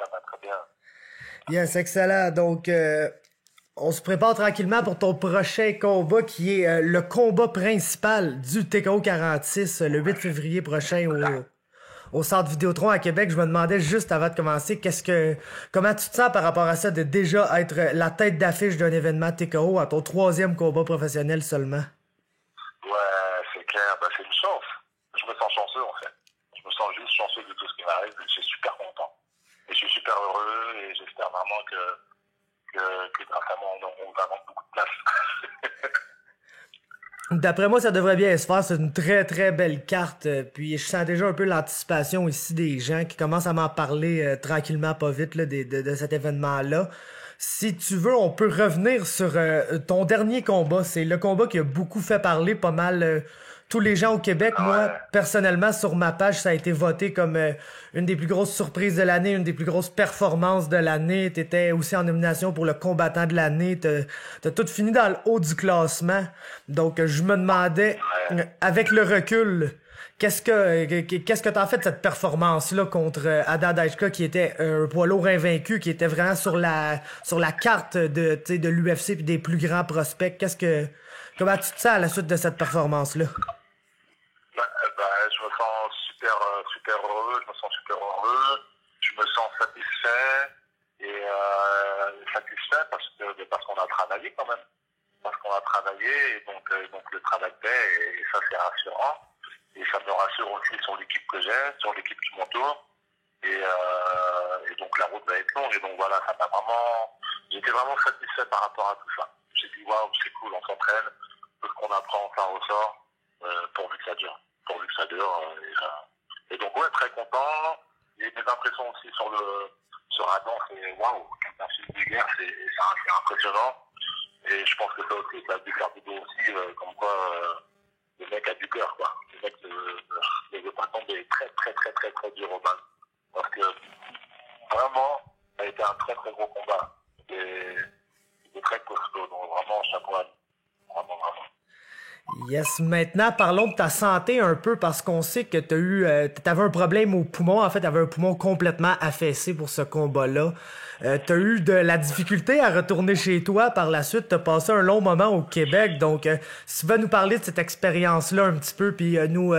ça va très bien. Yes, excellent. Donc, on se prépare tranquillement pour ton prochain combat qui est le combat principal du TKO 46 le 8 février prochain au Centre Vidéotron à Québec. Je me demandais juste avant de commencer, comment tu te sens par rapport à ça de déjà être la tête d'affiche d'un événement TKO à ton 3e combat professionnel seulement? Ouais, c'est clair, c'est une chance. Je me sens chanceux en fait. Je me sens juste chanceux de tout ce qui m'arrive. Je suis super content. Et je suis super heureux et j'espère vraiment que grâce à moi, on va avoir beaucoup de place. D'après moi, ça devrait bien se faire. C'est une très, très belle carte. Puis je sens déjà un peu l'anticipation ici des gens qui commencent à m'en parler tranquillement, pas vite, là, de cet événement-là. Si tu veux, on peut revenir sur ton dernier combat. C'est le combat qui a beaucoup fait parler, pas mal tous les gens au Québec. Ouais. Moi, personnellement, sur ma page, ça a été voté comme une des plus grosses surprises de l'année, une des plus grosses performances de l'année. T'étais aussi en nomination pour le combattant de l'année. T'as tout fini dans le haut du classement. Donc, je me demandais, avec le recul, qu'est-ce que t'as fait de cette performance-là contre Haddad Aishka, qui était un poids lourd invaincu, qui était vraiment sur la carte de l'UFC puis des plus grands prospects? Comment tu te sens à la suite de cette performance-là? Je me sens super heureux, je me sens super heureux, je me sens satisfait et satisfait parce qu'on a travaillé quand même. Parce qu'on a travaillé et donc le travail paie et ça c'est rassurant. Et ça me rassure aussi sur l'équipe que j'ai, sur l'équipe qui m'entoure. Et donc la route va être longue. Et donc voilà, j'étais vraiment satisfait par rapport à tout ça. J'ai dit waouh, c'est cool, on s'entraîne, tout ce qu'on apprend, ça ressort, pourvu que ça dure. Et donc ouais, très content. J'ai des impressions aussi sur Adam, c'est waouh, un film de guerre, c'est impressionnant. Et je pense que ça aussi, ça a dû faire du dos aussi, comme quoi le mec a du cœur, quoi. Le mec ne veut pas tomber très, très, très, très, très dur au mal. Parce que vraiment, ça a été un très, très gros combat. Et très costaud. Donc vraiment, chapeau à lui. Vraiment, vraiment. Yes, maintenant parlons de ta santé un peu parce qu'on sait que t'avais un problème au poumon, en fait t'avais un poumon complètement affaissé pour ce combat-là. T'as eu de la difficulté à retourner chez toi par la suite, t'as passé un long moment au Québec, donc si tu vas nous parler de cette expérience-là un petit peu, puis nous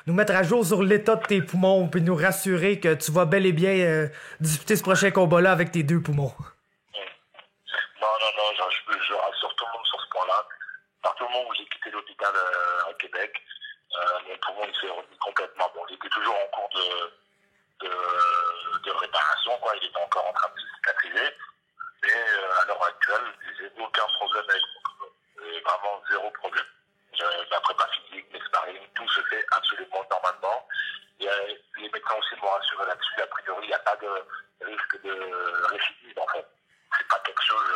mettre à jour sur l'état de tes poumons, puis nous rassurer que tu vas bel et bien disputer ce prochain combat-là avec tes 2 poumons. Non, je rassure tout le monde sur ce point-là. À partir du moment où j'ai quitté l'hôpital à Québec, mon poumon il s'est remis complètement. Bon, il était toujours en cours de réparation, quoi. Il était encore en train de se cicatriser. Mais à l'heure actuelle, j'ai aucun problème avec mon poumon. Vraiment zéro problème. La prépa physique, mes sparring, tout se fait absolument normalement. Et les médecins aussi m'ont rassuré là-dessus. A priori, il n'y a pas de risque de récidive en fait. C'est pas quelque chose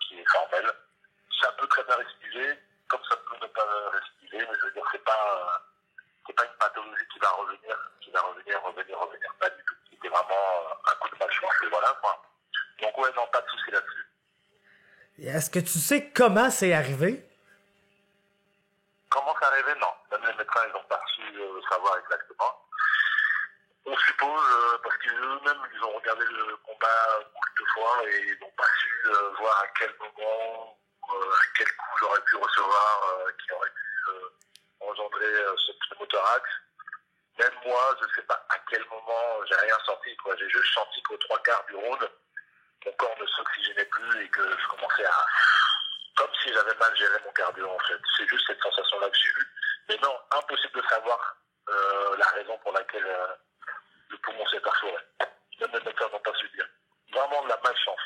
qui est formel. Ça peut très bien récidiver, comme ça peut ne pas récidiver, mais je veux dire, c'est pas une pathologie qui va revenir, pas du tout. C'était vraiment un coup de malchance, et voilà, quoi. Donc ouais, non, pas de souci là-dessus. Est-ce que tu sais comment c'est arrivé? Comment c'est arrivé? Non. Même les médecins, ils n'ont pas su savoir exactement. On suppose, parce qu'eux-mêmes, ils ont regardé le combat beaucoup de fois et ils n'ont pas su voir à quel moment, à quel coup j'aurais pu recevoir, qui aurait pu engendrer ce pneumothorax. Même moi, je ne sais pas à quel moment, j'ai rien senti, quoi. J'ai juste senti qu'aux 3/4 du round, mon corps ne s'oxygénait plus et que je commençais à... Comme si j'avais mal géré mon cardio, en fait. C'est juste cette sensation-là que j'ai eue. Mais non, impossible de savoir la raison pour laquelle le poumon s'est perforé. Même les médecins n'ont pas su dire. Vraiment de la malchance.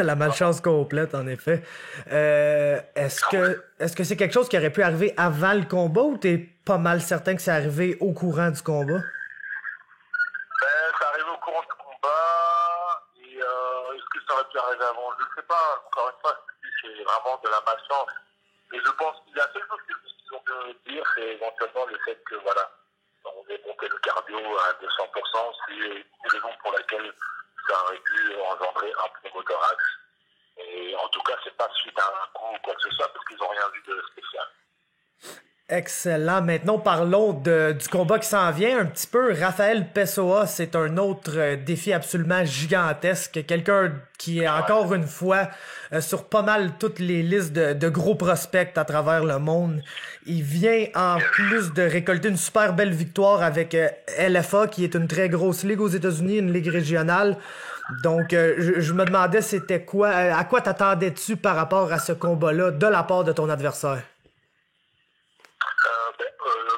La malchance complète, en effet. Est-ce que c'est quelque chose qui aurait pu arriver avant le combat ou t'es pas mal certain que c'est arrivé au courant du combat? Ça arrive au courant du combat. Et est-ce que ça aurait pu arriver avant? Je ne sais pas. Encore une fois, c'est vraiment de la malchance. Et je pense que la seule chose qu'ils ont pu dire, c'est éventuellement le fait que, voilà, on ait monté le cardio à 200%. C'est une raison pour laquelle ça aurait pu engendrer un pneumothorax. Et en tout cas, c'est pas suite à un coup ou quoi que ce soit, parce qu'ils n'ont rien vu de spécial. Excellent. Maintenant, parlons du combat qui s'en vient un petit peu. Rafael Pessoa, c'est un autre défi absolument gigantesque. Quelqu'un qui est encore une fois sur pas mal toutes les listes de gros prospects à travers le monde. Il vient en plus de récolter une super belle victoire avec LFA, qui est une très grosse ligue aux États-Unis, une ligue régionale. Donc, je me demandais c'était quoi, à quoi t'attendais-tu par rapport à ce combat-là de la part de ton adversaire?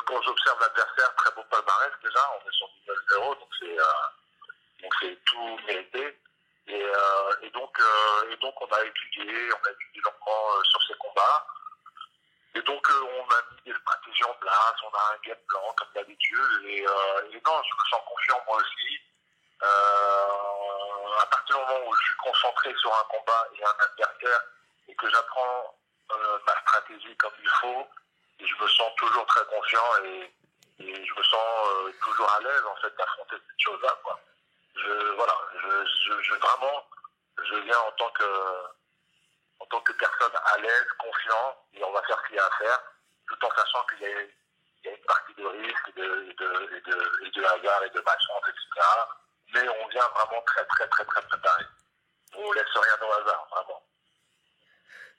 Quand j'observe l'adversaire, très beau palmarès déjà, on est sur 19-0, donc c'est tout mérité. Et donc on a étudié longuement sur ces combats. Et donc on a mis des stratégies en place, on a un game plan comme d'habitude. Et non, je me sens confiant moi aussi. À partir du moment où je suis concentré sur un combat et un adversaire et que j'apprends ma stratégie comme il faut, et je me sens toujours très confiant et je me sens toujours à l'aise en fait d'affronter cette chose-là, quoi. Vraiment, je viens en tant que personne à l'aise, confiant, et on va faire ce qu'il y a à faire, tout en sachant qu'il y a une partie de risque et de hasard et de malchance, etc. Mais on vient vraiment très très très très préparé. On ne laisse rien au hasard, vraiment.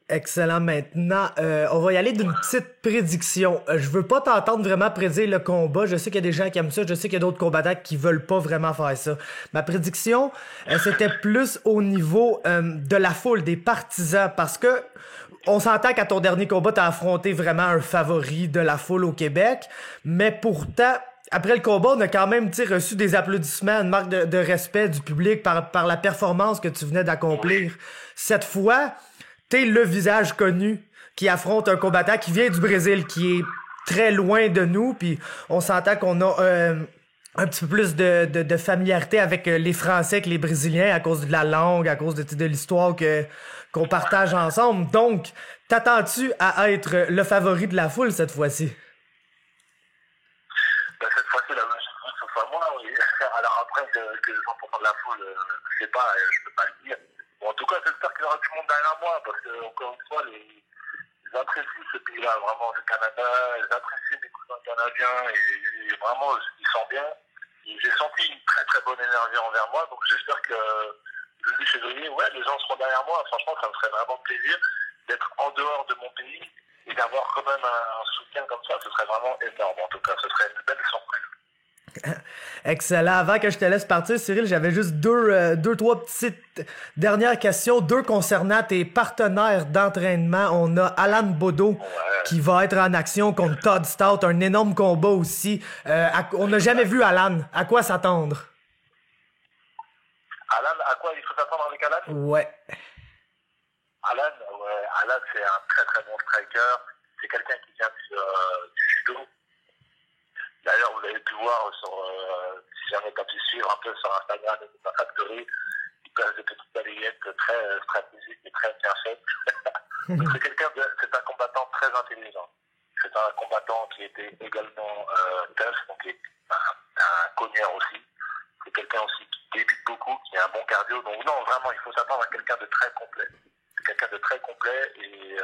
Excellent. Maintenant, on va y aller d'une petite prédiction. Je veux pas t'entendre vraiment prédire le combat. Je sais qu'il y a des gens qui aiment ça. Je sais qu'il y a d'autres combattants qui veulent pas vraiment faire ça. Ma prédiction, c'était plus au niveau de la foule, des partisans, parce que on s'entend qu'à ton dernier combat, t'as affronté vraiment un favori de la foule au Québec, mais pourtant, après le combat, on a quand même reçu des applaudissements, une marque de respect du public par la performance que tu venais d'accomplir. Cette fois, t'es le visage connu qui affronte un combattant qui vient du Brésil, qui est très loin de nous, puis on s'entend qu'on a un petit peu plus de familiarité avec les Français que les Brésiliens à cause de la langue, à cause de l'histoire qu'on partage ensemble. Donc, t'attends-tu à être le favori de la foule cette fois-ci? Cette fois-ci, la logique, ce soit moi, oui. Alors après, que les 100% de la foule, je sais pas, je peux pas le dire. Bon, en tout cas, j'espère qu'il y aura du monde derrière moi, parce que, encore une fois, ils apprécient ce pays-là, vraiment, le Canada, ils apprécient mes cousins canadiens, et vraiment, ils sentent bien. Et j'ai senti une très très bonne énergie envers moi, donc j'espère que le 8 février, ouais, les gens seront derrière moi. Franchement, ça me ferait vraiment plaisir d'être en dehors de mon pays et d'avoir quand même un soutien comme ça. Ce serait vraiment énorme, en tout cas. Ce serait une belle surprise. Excellent. Avant que je te laisse partir, Cyril, j'avais juste trois petites dernières questions. Deux concernant tes partenaires d'entraînement. On a Alan Bodo qui va être en action contre Todd Stout. Un énorme combat aussi. On n'a jamais vu Alan. À quoi s'attendre? Alan, à quoi il faut s'attendre avec Alan? Ouais. Alan, c'est un très très bon striker. C'est quelqu'un qui vient du judo. D'ailleurs, vous avez pu voir si jamais tu as pu suivre un peu sur Instagram et sur Factory, il passe des petites balayettes très stratégiques et très bien faites. C'est un combattant très intelligent. C'est un combattant qui était également tough, donc qui est un cogneur aussi. C'est quelqu'un aussi qui débute beaucoup, qui a un bon cardio. Donc non, vraiment, il faut s'attendre à quelqu'un de très complet. Quelqu'un de très complet et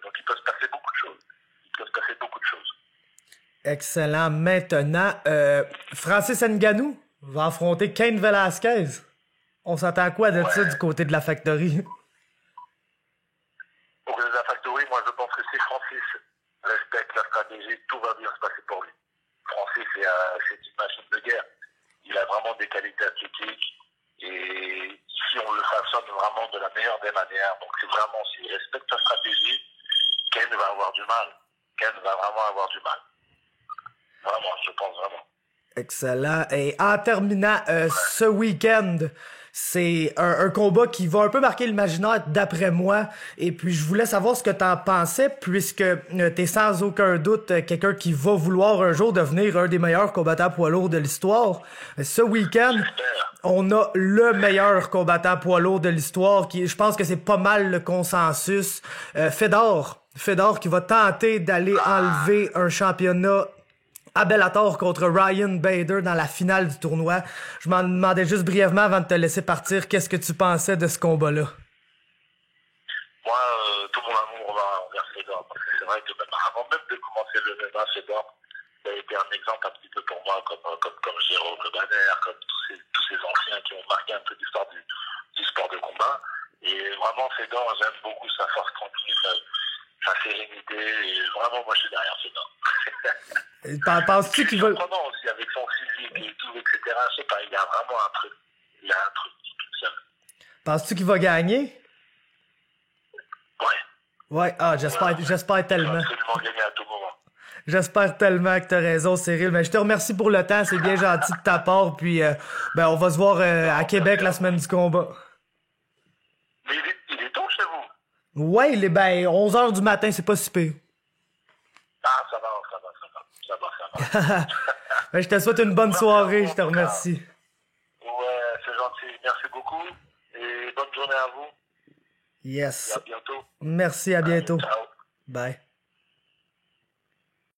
donc il peut se passer beaucoup de choses. Excellent. Maintenant, Francis Ngannou va affronter Cain Velasquez. On s'entend à quoi de ça du côté de la Factory? Au côté de la Factory, moi je pense que si Francis respecte la stratégie, tout va bien se passer pour lui. Francis, c'est une machine de guerre. Il a vraiment des qualités athlétiques et si on le façonne vraiment de la meilleure des manières, donc c'est vraiment, s'il respecte sa stratégie, Cain va avoir du mal. Cain va vraiment avoir du mal. Vraiment, je pense vraiment. Excellent. Et en terminant, ce week-end, c'est un combat qui va un peu marquer l'imaginaire d'après moi. Et puis, je voulais savoir ce que t'en pensais, puisque t'es sans aucun doute quelqu'un qui va vouloir un jour devenir un des meilleurs combattants poids lourds de l'histoire. Ce week-end, on a le meilleur combattant poids lourd de l'histoire, qui, je pense que c'est pas mal le consensus. Fedor qui va tenter d'aller enlever un championnat à Bellator contre Ryan Bader dans la finale du tournoi. Je m'en demandais juste brièvement avant de te laisser partir, qu'est-ce que tu pensais de ce combat-là? Moi, tout mon amour va envers Fedor, parce que c'est vrai que même avant même de commencer le MMA, Fedor, ça a été un exemple un petit peu pour moi, comme Jérôme Le Banner, comme tous ces anciens qui ont marqué un peu l'histoire du sport de combat. Et vraiment, Fedor, j'aime beaucoup sa force tranquille, sa sérénité, et vraiment, moi, je suis derrière Fedor. Penses-tu qu'il va... Surprenant aussi, avec son physique et tout, etc. Je sais pas, il y a vraiment un truc. Il y a un truc tout seul. Penses-tu qu'il va gagner? Ouais. Ouais, j'espère tellement. Il va absolument gagner à tout moment. J'espère tellement que t'as raison, Cyril. Mais je te remercie pour le temps, c'est bien gentil de ta part. Puis, on va se voir à Québec la semaine du combat. Mais il est tôt chez vous? Ouais, il est 11h du matin, c'est pas si pire. Ah, ça va. Je te souhaite une bonne soirée, je te remercie. Ouais, c'est gentil. Merci beaucoup. Et bonne journée à vous. Yes. Et à bientôt. Merci, à bientôt. Ciao. Bye.